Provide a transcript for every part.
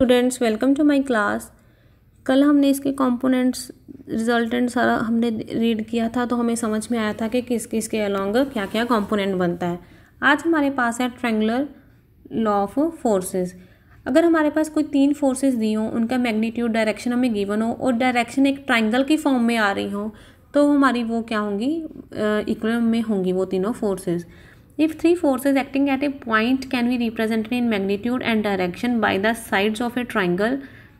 Students welcome to my class. कल हमने इसके कंपोनेंट्स रिजल्टेंट सारा हमने रीड किया था, तो हमें समझ में आया था कि किस किस के अलॉन्ग क्या क्या कंपोनेंट बनता है। आज हमारे पास है ट्रायंगुलर लॉ ऑफ फोर्सेस। अगर हमारे पास कोई तीन फोर्सेस दी हों, उनका मैग्नीट्यूड डायरेक्शन हमें गिवन हो और डायरेक्शन एक ट्राइंगल की फॉर्म में आ रही हो, तो हमारी वो क्या होंगी, इक्विलिब्रियम में होंगी वो तीनों forces. If three forces acting at a point can be represented in magnitude and direction by the sides of a triangle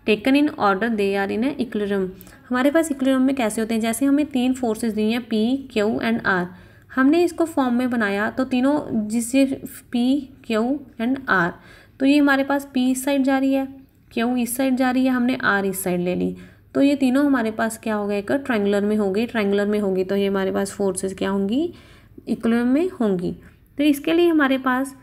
taken in order they are in a equilibrium। हमारे पास इक्विलिब्रियम में कैसे होते हैं, जैसे हमें तीन फोर्सेस दी हैं P, Q and R। हमने इसको फॉर्म में बनाया तो तीनों जिससे P, Q एंड R, तो ये हमारे पास P इस साइड जा रही है, Q इस साइड जा रही है, हमने R इस साइड ले ली, तो ये तीनों हमारे पास क्या हो गया, एक ट्रायंगुलर में होगी। ट्रायंगुलर में होगी तो ये हमारे पास फोर्सेस क्या होंगी, इक्विलिब्रियम में होंगी। तो इसके लिए हमारे पास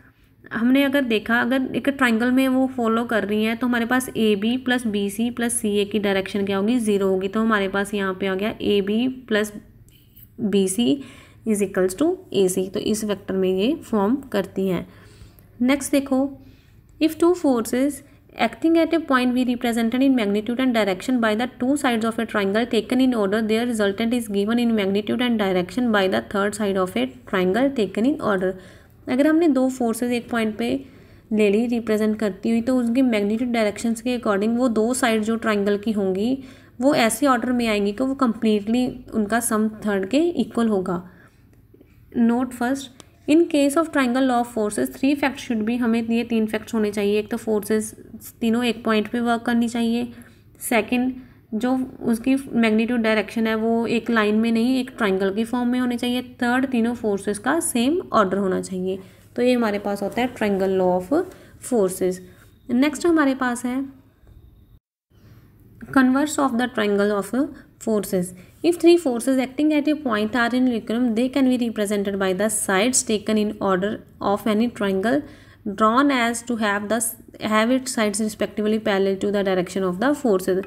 हमने अगर देखा, अगर एक ट्रायंगल में वो फॉलो कर रही हैं, तो हमारे पास A B plus B C plus C A की डायरेक्शन क्या होगी, ज़ीरो होगी। तो हमारे पास यहाँ पे आ गया A B plus B C is equals to A C, तो इस वेक्टर में ये फॉर्म करती हैं। नेक्स्ट देखो, if two forces acting at a point we represented in magnitude and direction by the two sides of a triangle taken in order, their resultant is given in magnitude and direction by the third side of a triangle taken in order। अगर हमने दो forces एक point पे ले ली represent करती हुई, तो उसकी मैग्नीट्यूड डायरेक्शंस के अकॉर्डिंग वो दो साइड जो ट्राइंगल की होंगी वो ऐसे ऑर्डर में आएंगी कि वो कम्प्लीटली उनका सम थर्ड के इक्वल होगा। Node first, in case of triangle law of forces three facts should be, हमें ये तीन फैक्ट्स होने चाहिए। एक तो फोर्सेस तीनों एक पॉइंट पे वर्क करनी चाहिए। सेकंड, जो उसकी मैग्नीट्यूड डायरेक्शन है वो एक लाइन में नहीं, एक ट्राइंगल की फॉर्म में होने चाहिए। थर्ड, तीनों फोर्सेस का सेम ऑर्डर होना चाहिए। तो ये हमारे पास होता है triangle law of forces. Next हमारे पास है converse of the triangle of forces। If three forces acting at a point are in equilibrium, they can be represented by the sides taken in order of any triangle drawn as to have its sides respectively parallel to the direction of the forces।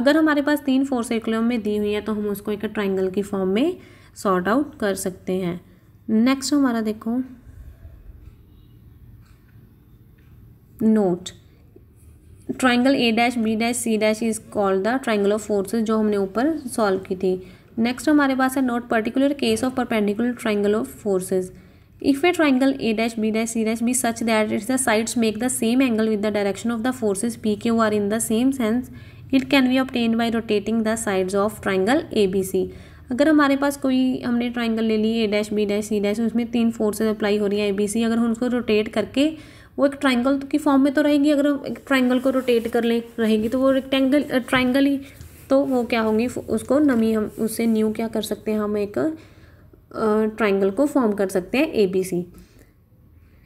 अगर हमारे पास तीन force equilibrium में दी हुई है, तो हम उसको एक ट्राइंगल की फॉर्म में सॉर्ट आउट कर सकते हैं। नेक्स्ट हमारा देखो, note, triangle A dash B dash C dash is called the triangle of forces, जो हमने ऊपर सॉल्व की थी। नेक्स्ट हमारे पास है note, particular case of perpendicular triangle of forces. If a triangle A dash B dash C dash B such that its the sides make the same angle with the direction of the forces P Q R in the same sense, it can be obtained by rotating the sides of triangle A B C. अगर हमारे पास कोई हमने triangle ले ली A dash B dash C dash, उसमें तीन forces apply हो रही है ए बी सी, अगर हम उसको रोटेट करके वो एक ट्राइंगल की फॉर्म में तो रहेगी, अगर हम एक ट्राइंगल को रोटेट कर लें रहेगी तो वो रेक्टेंगल ट्राइंगल ही, तो वो क्या होंगी, उसको नमी हम उससे न्यू क्या कर सकते हैं, हम एक ट्राइंगल को फॉर्म कर सकते हैं A B C.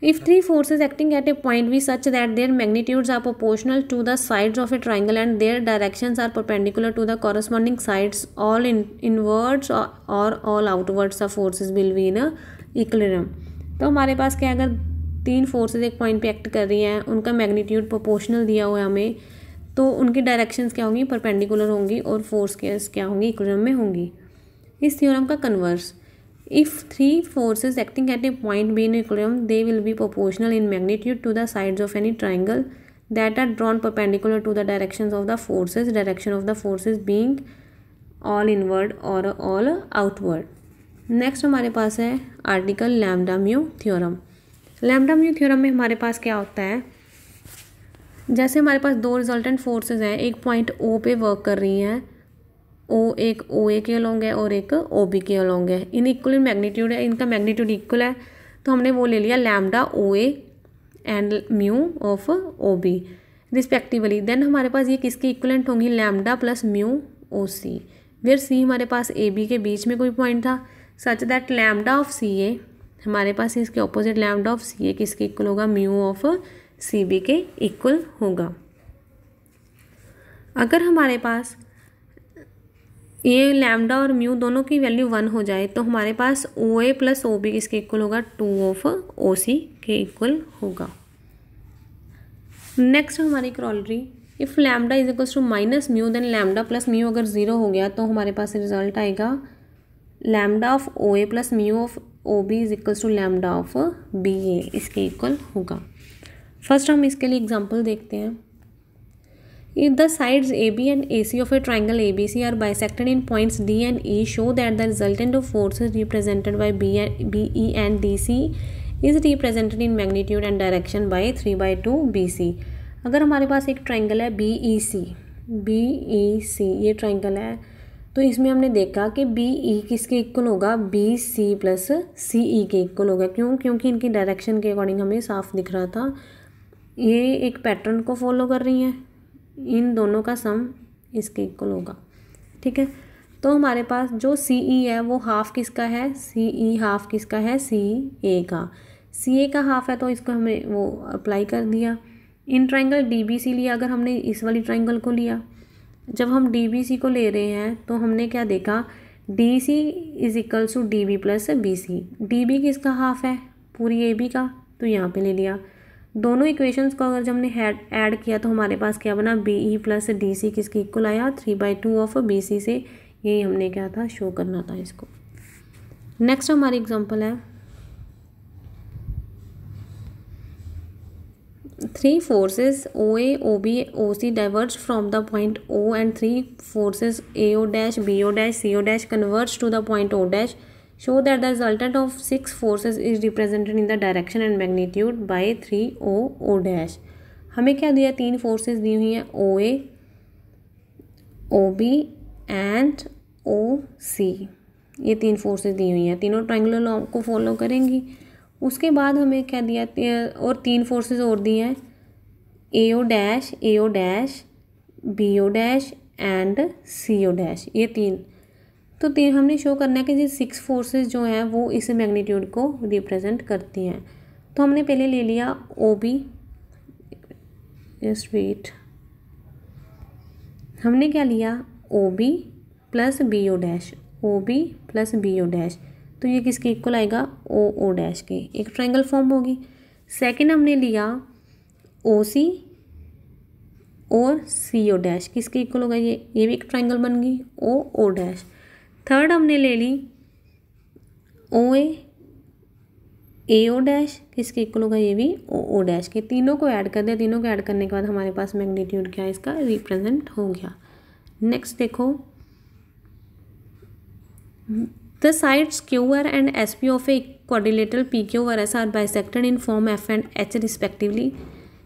If three forces acting at a point be such that their magnitudes are proportional to the sides of a triangle and their directions are perpendicular to the corresponding sides, all inwards और all outwards the forces will be in equilibrium. तो हमारे पास क्या, अगर तीन forces एक point पे act कर रही हैं, उनका मैग्नीट्यूड प्रोपोर्शनल दिया हुआ है हमें, तो उनकी डायरेक्शंस क्या होंगी, परपेंडिकुलर होंगी और फोर्स क्या होंगी, इक्विलिब्रियम में होंगी। इस थ्योरम का converse, if three forces acting at a point be in equilibrium they will be proportional in magnitude to the sides of any triangle that are drawn perpendicular to the directions of the forces, direction of the forces being all inward or all outward. Next हमारे पास है article lambda mu theorem. Lambda mu theorem में हमारे पास क्या होता है, जैसे हमारे पास दो रिजल्टेंट फोर्सेस हैं, एक पॉइंट ओ पे वर्क कर रही हैं, ओ एक ओ ए के अलोंग है और एक ओ बी के अलोंग है, इन इक्वल मैग्नीट्यूड है, इनका मैग्नीट्यूड इक्वल है, तो हमने वो ले लिया lambda O A and mu of O B respectively. Then हमारे पास ये किसके इक्वलेंट होंगी, lambda plus mu O C, where C हमारे पास ए बी के बीच में कोई पॉइंट था, सच दैट लैम्डा ऑफ सी ए, हमारे पास इसके ऑपोजिट लैम्डा ऑफ सी ए किसके इक्वल होगा, म्यू ऑफ सी बी के इक्वल होगा। अगर हमारे पास ये लैम्डा और म्यू दोनों की वैल्यू 1 हो जाए, तो हमारे पास ओ ए प्लस ओ बी किसके इक्वल होगा, 2 ऑफ ओ सी के इक्वल होगा। नेक्स्ट हमारी corollary, if lambda is equals to minus mu then lambda plus mu अगर 0 हो गया, तो हमारे पास रिजल्ट आएगा lambda of O A plus mu of O B is equals to lambda of B A, इसके इक्वल होगा। फर्स्ट हम इसके लिए एग्जांपल देखते हैं। If the sides AB and AC of a triangle ABC are bisected in points D and E, show that the resultant of forces represented by BE and DC is represented in magnitude and direction by 3/2 BC. अगर हमारे पास एक triangle है BEC ये triangle है, तो इसमें हमने देखा कि BE किसके इक्वल होगा, BC प्लस CE के इक्वल होगा। क्यों? क्योंकि इनकी डायरेक्शन के अकॉर्डिंग हमें साफ दिख रहा था, ये एक पैटर्न को फॉलो कर रही हैं, इन दोनों का सम इसके इक्वल होगा। ठीक है, तो हमारे पास जो CE है वो हाफ किसका है, CE हाफ किसका है, CA का। CA का हाफ है तो इसको हमें वो अप्लाई कर दिया। इन ट्राइंगल DBC लिया, अगर हमने इस वाली ट्राइंगल को लिया, जब हम DBC को ले रहे हैं तो हमने क्या देखा, DC is equals to DB plus BC। DB किसका हाफ है, पूरी AB का, तो यहाँ पे ले लिया। दोनों इक्वेशंस को अगर जब हमने ऐड किया तो हमारे पास क्या बना, BE प्लस DC किसके इक्वल आया, 3/2 ऑफ BC से। यही हमने क्या था, शो करना था इसको। नेक्स्ट हमारी एग्जांपल है, 3 forces OA, OB, OC diverge from the point O and 3 forces AO dash, BO dash, CO dash converge to the point O dash. Show that the resultant of 6 forces is represented in the direction and magnitude by 3O O dash. हमें क्या दिया, 3 forces दी हुई हैं, OA, OB and OC। ये 3 forces दी हुई हैं, तीनों triangular law को फॉलो करेंगी। उसके बाद हमें क्या दिया, और 3 फोर्सेस और दी हैं, AO dash, BO dash and CO dash. ये 3 हमने शो करना है कि ये 6 फोर्सेस जो हैं वो इस मैग्नीट्यूड को रिप्रेजेंट करती हैं। तो हमने पहले ले लिया OB, जस्ट वेट, हमने क्या लिया, OB plus BO dash, OB plus BO dash, तो ये किसके इक्वल आएगा, OO डैश के, एक ट्रायंगल फॉर्म होगी। सेकंड हमने लिया OC और CO डैश, किसके इक्वल होगा, ये भी एक ट्रायंगल बन गई, OO डैश। थर्ड हमने ले ली OA, AO डैश, किसके इक्वल होगा, ये भी OO डैश के। तीनों को ऐड कर दिया, तीनों को ऐड करने के बाद हमारे पास मैग्नीट्यूड क्या है, इसका रिप्रेजेंट हो गया। नेक्स्ट देखो, the sides QR and SP of a quadrilateral PQRS are bisected in form F and H respectively.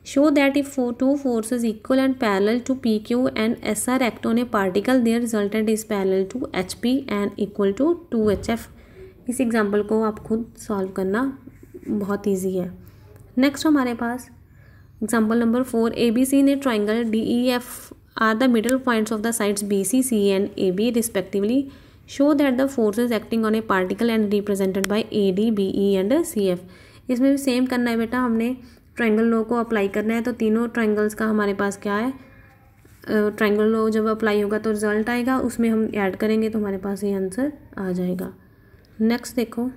Show that if 2 forces equal and parallel to PQ and SR act on a particle, their resultant is parallel to HP and equal to 2HF. इस example को आप खुद solve करना बहुत easy है। Next हमारे पास example number 4, ABC in a triangle DEF are the middle points of the sides BC, CE and AB respectively. Show that the forces acting on a particle and represented by AD, BE and CF. इसमें भी same करना है बेटा, हमने triangle law को apply करना है। तो तीनों ट्रायंगल्स का हमारे पास क्या है, ट्रायंगल लॉ जब अप्लाई होगा तो रिजल्ट आएगा, उसमें हम ऐड करेंगे तो हमारे पास ये आंसर आ जाएगा। नेक्स्ट देखो,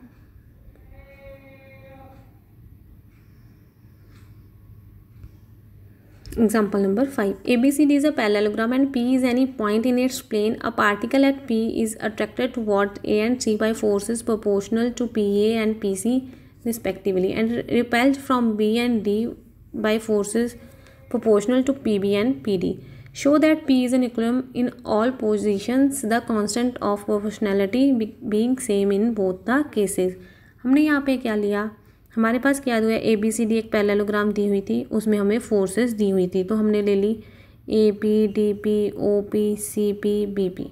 example number 5, ABCD is a parallelogram and P is any point in its plane. A particle at P is attracted toward A and C by forces proportional to PA and PC respectively and repelled from B and D by forces proportional to PB and PD. Show that P is an equilibrium in all positions, the constant of proportionality being same in both the cases. हमने यहाँ पे क्या लिया, हमारे पास क्या हुआ, ABCD एक पैरेललोग्राम दी हुई थी, उसमें हमें फोर्सेस दी हुई थी, तो हमने ले ली AP, DP, OP, CP, BP।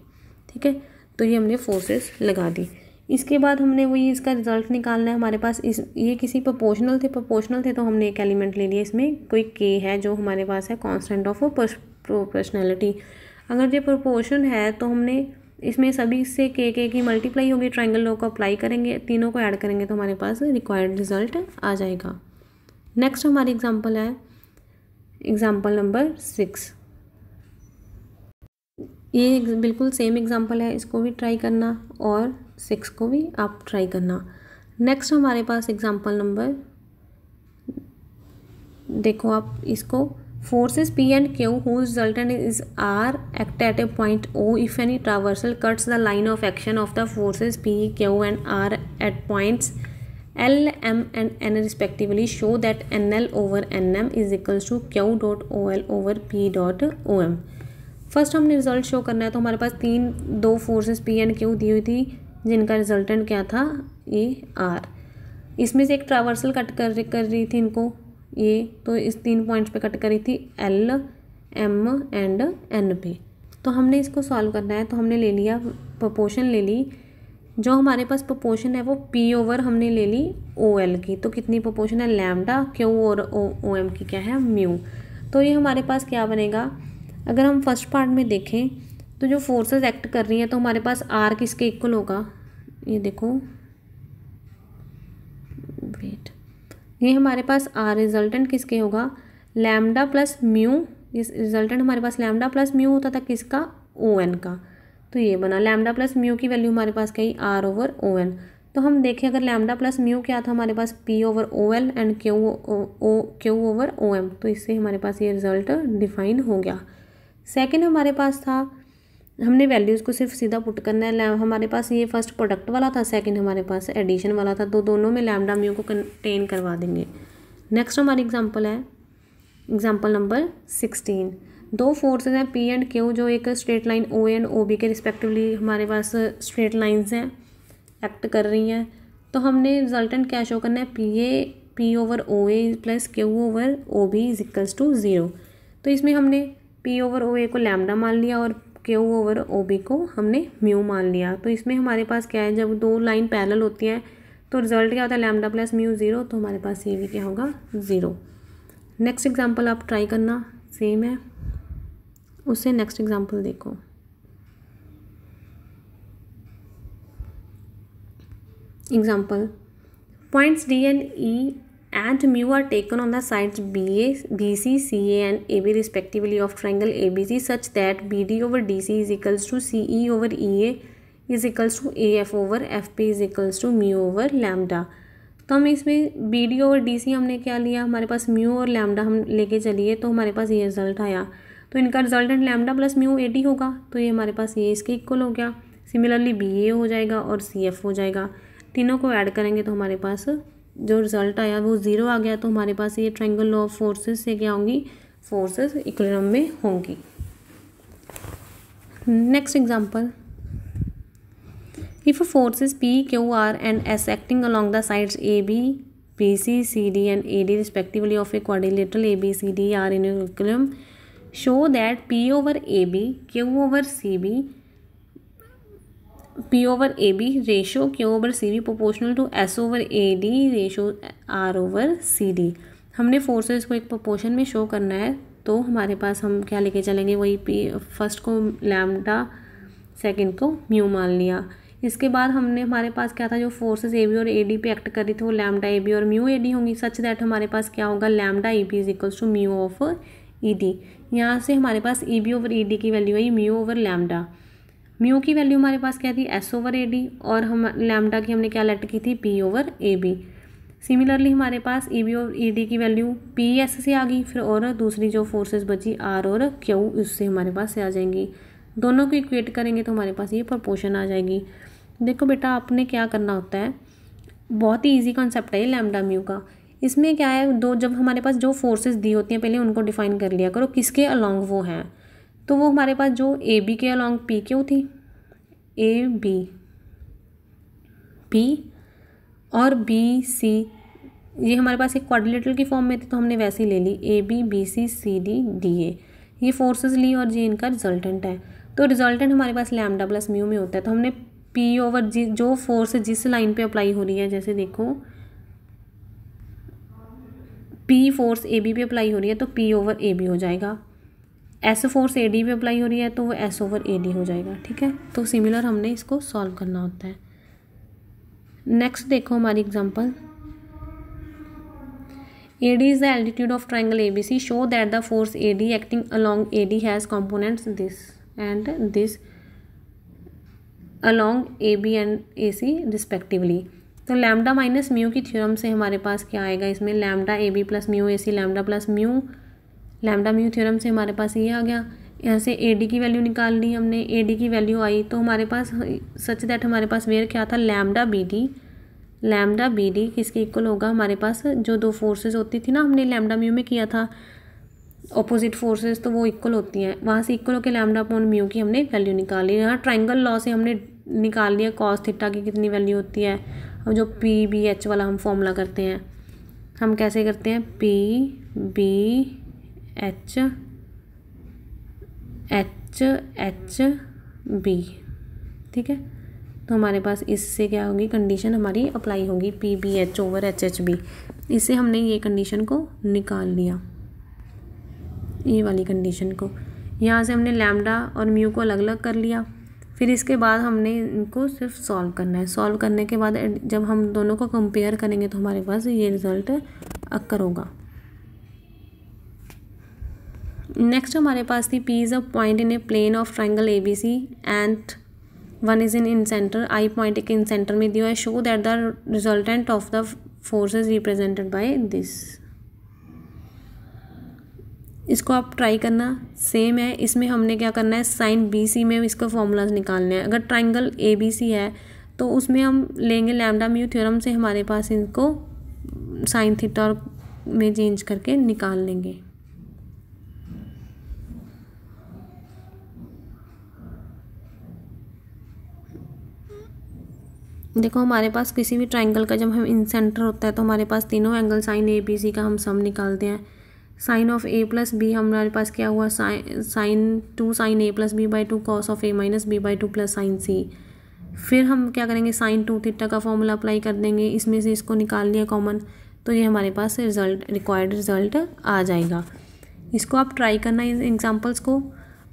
ठीक है, तो ये हमने फोर्सेस लगा दी। इसके बाद हमने वही इसका रिजल्ट निकालना है। हमारे पास ये किसी प्रोपोर्शनल थे तो हमने एक एलिमेंट ले लिया, इसमें कोई K है जो हमारे पास है कांस्टेंट ऑफ प्रोपोर्शनैलिटी। अगर ये प्रोपोर्शन है तो हमने इसमें सभी से K की मल्टीप्लाई होगी, ट्रायंगल लॉ को अप्लाई करेंगे, तीनों को ऐड करेंगे तो हमारे पास रिक्वायर्ड रिजल्ट आ जाएगा। नेक्स्ट हमारी एग्जांपल है एग्जांपल नंबर 6। ये बिल्कुल सेम एग्जांपल है, इसको भी ट्राई करना और 6 को भी आप ट्राई करना। नेक्स्ट हमारे पास एग्जांपल नंबर, देखो आप इसको, forces P and Q whose resultant is R act at a point O if any traversal cuts the line of action of the forces P, Q and R at points L, M and N respectively show that NL over NM is equals to Q dot OL over P dot OM। First हमने result show करना है, तो हमारे पास दो forces P and Q दी हुई थी जिनका resultant क्या था, ए R। इसमें से एक ट्रावर्सल कट कर रही थी इनको ये, तो इस 3 पॉइंट्स पे कट करी थी L, M एंड N पे। तो हमने इसको सॉल्व करना है, तो हमने ले लिया प्रोपोर्शन ले ली, जो हमारे पास प्रोपोर्शन है वो P ओवर हमने ले ली OL की। तो कितनी प्रोपोर्शन है, लैम्डा Q और OM की क्या है, म्यू। तो ये हमारे पास क्या बनेगा, अगर हम फर्स्ट पार्ट में देखें तो जो फोर्सेस एक्ट कर रही हैं तो हमारे पास R किसके इक्वल होगा, ये देखो वेट, ये हमारे पास R रिजल्टेंट किसके होगा, लैम्डा प्लस म्यू। इस रिजल्टेंट हमारे पास लैम्डा प्लस म्यू होता था किसका, ON का। तो ये बना लैम्डा प्लस म्यू की वैल्यू हमारे पास क्या है, R ओवर ON। तो हम देखें अगर लैम्डा प्लस म्यू क्या था हमारे पास, P over OL and Q over OM। तो इससे हमारे पास ये रिजल्ट डिफाइन हो गया। सेकंड हमारे पास था, हमने वैल्यूज़ को सिर्फ सीधा पुट करना है। हमारे पास ये फर्स्ट प्रोडक्ट वाला था, सेकंड हमारे पास एडिशन वाला था, तो दोनों में लैम्डा म्यू को कंटेन करवा देंगे। नेक्स्ट हमारी एग्जांपल है एग्जांपल नंबर 16। दो फोर्सेज हैं P एंड Q जो एक straight line O and OB के रिस्पेक्टिवली हमारे पास स्ट्रेट लाइंस हैं, एक्ट कर रही हैं। तो हमने रिजल्टेंट क्या शो करना है, P over OA plus Q over OB is equals to 0। तो इसमें हमने P ओवर OA को लैम्डा मान लिया और Q ओवर OB को हमने म्यू मान लिया। तो इसमें हमारे पास क्या है, जब दो लाइन पैरेलल होती हैं तो रिजल्ट क्या होता है, लैम्डा प्लस म्यू 0। तो हमारे पास ये भी क्या होगा, 0। नेक्स्ट एग्जांपल आप ट्राई करना, सेम है उससे। नेक्स्ट एग्जांपल देखो, example points D and E and mu are taken on the sides BC, CA and AB respectively of triangle ABC such that BD over DC is equals to CE over EA is equals to AF over FP is equals to mu over lambda। तो हम इसमें BD और DC हमने क्या लिया, हमारे पास mu और lambda हम लेके चलिए, तो हमारे पास ये रिजल्ट आया। तो इनका resultant lambda plus mu AD होगा, तो ये हमारे पास ये इसके इक्वल हो गया। सिमिलरली BA हो जाएगा और CF हो जाएगा, तीनों को ऐड करेंगे तो हमारे पास जो रिजल्ट आया वो 0 आ गया। तो हमारे पास ये ट्रायंगल लॉ ऑफ फोर्सेस से क्या होंगी, फोर्सेस इक्विलिब्रियम में होंगी। Next example, if forces P, Q, R and S acting along the sides AB, BC, CD and AD respectively of a quadrilateral ABCD are in equilibrium, show that P over AB, Q over CB, P over AB ratio Q over CB proportional to S over AD ratio R over CD। हमने forces को एक proportion में show करना है, तो हमारे पास हम क्या लेके चलेंगे, वही फर्स्ट को लैम्डा, सेकंड को म्यू मान लिया। इसके बाद हमने हमारे पास क्या था, जो फोर्सेस AB और AD पे एक्ट कर रही थी वो लैम्डा AB और म्यू AD होंगी, सच दैट हमारे पास क्या होगा, lambda EB is equals to mu of ED। यहाँ से हमारे पास EB ओवर ED की वैल्यू आई म्यू ओवर लैम्डा। म्यू की वैल्यू हमारे पास क्या थी, S ओवर AD, और हम लैम्डा की हमने क्या लेट की थी, P ओवर AB। सिमिलरली हमारे पास EB और ED की वैल्यू PS से आ गई, फिर और दूसरी जो फोर्सेस बची R और Q उससे हमारे पास से आ जाएंगी। दोनों को इक्वेट करेंगे तो हमारे पास ये प्रोपोर्शन आ जाएगी। देखो बेटा, आपने क्या करना होता है, बहुत ही इजी कॉन्सेप्ट है ये लैम्डा म्यू का। इसमें क्या है, जब हमारे पास जो फोर्सेस दी होती हैं पहले उनको डिफाइन कर लिया करो किसके अलॉन्ग वो हैं। तो वो हमारे पास जो AB के अलॉन्ग PQ थी, AB P और BC, ये हमारे पास एक क्वाड्रिलेटरल की फॉर्म में थी तो हमने वैसे ही ले ली AB BC CD DA, ये फोर्सेस ली और ये इनका रिजल्टेंट है। तो रिजल्टेंट हमारे पास लैम्डा प्लस म्यू में होता है। तो हमने P ओवर जो फोर्स जिस लाइन पे अप्लाई हो रही है, जैसे देखो P फोर्स AB पे अप्लाई हो रही है तो P ओवर AB हो जाएगा, S फोर्स AD पे अप्लाई हो रही है तो वो S ओवर AD हो जाएगा। ठीक है, तो सिमिलर हमने इसको सॉल्व करना होता है। नेक्स्ट देखो हमारी example, AD is the altitude of triangle ABC, show that the force AD acting along AD has components this and this along AB and AC respectively। तो लैम्डा माइनस म्यू की theorem से हमारे पास क्या आएगा, इसमें lambda AB plus mu AC lambda plus mu, lambda mu theorem से हमारे पास ये आ गया। यहाँ से AD की वैल्यू निकाल ली हमने, AD की वैल्यू आई तो हमारे पास सच दैट हमारे पास वेयर क्या था, lambda BD lambda B D किसके इक्वल होगा, हमारे पास जो दो फोर्सेस होती थी ना, हमने लैम्डा म्यू में किया था ऑपोजिट फोर्सेस, तो वो इक्वल होती हैं, वहाँ से इक्वल होकर लैम्डा अपॉन म्यू की हमने वैल्यू निकाल ली। यहाँ ट्राइंगल लॉ से हमने निकाल लिया कॉस थीटा की कितनी वैल्यू होती है। अब जो पी बी एच वाला हम फॉर्मूला करते हैं, हम कैसे करते हैं, P B H H H B, ठीक है। तो हमारे पास इससे क्या होगी, कंडीशन हमारी अप्लाई होगी P B H over H H B. इससे हमने ये कंडीशन को निकाल लिया, ये वाली कंडीशन को। यहाँ से हमने लैम्डा और म्यू को अलग अलग कर लिया। फिर इसके बाद हमने इनको सिर्फ सॉल्व करना है। सॉल्व करने के बाद जब हम दोनों को कंपेयर करेंगे तो हमारे पास ये रिजल्ट अक्कर होगा। नेक्स्ट हमारे पास थी P is a point in a plane of triangle A B C and one is incentre, I point एक इन सेंटर में दिया है। Show that the resultant of the forces represented by this. इसको आप try करना, same है। इसमें हमने क्या करना है, साइन बी सी में इसका फॉर्मूलाज निकालने हैं। अगर ट्राइंगल ए बी सी है तो उसमें हम लेंगे लैम्डा म्यू थ्योरम से, हमारे पास इनको साइन थीटा में चेंज करके निकाल लेंगे। देखो हमारे पास किसी भी ट्राइंगल का जब हम इन सेंटर होता है तो हमारे पास तीनों angle sine A B C का हम सम निकालते हैं। Sine of A plus B हमारे पास क्या हुआ, sine two sine A plus B by two cos of A minus B by two plus sine C. फिर हम क्या करेंगे, साइन टू थीटा का फॉर्मूला अप्लाई कर देंगे, इसमें से इसको निकाल लिया कॉमन, तो ये हमारे पास रिजल्ट रिक्वायर्ड रिजल्ट आ जाएगा। इसको आप ट्राई करना इन एग्जाम्पल्स को,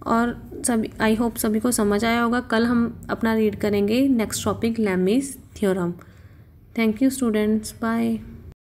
और सभी आई होप सभी को समझ आया होगा। कल हम अपना रीड करेंगे next topic Lami's theorem. Thank you students, bye.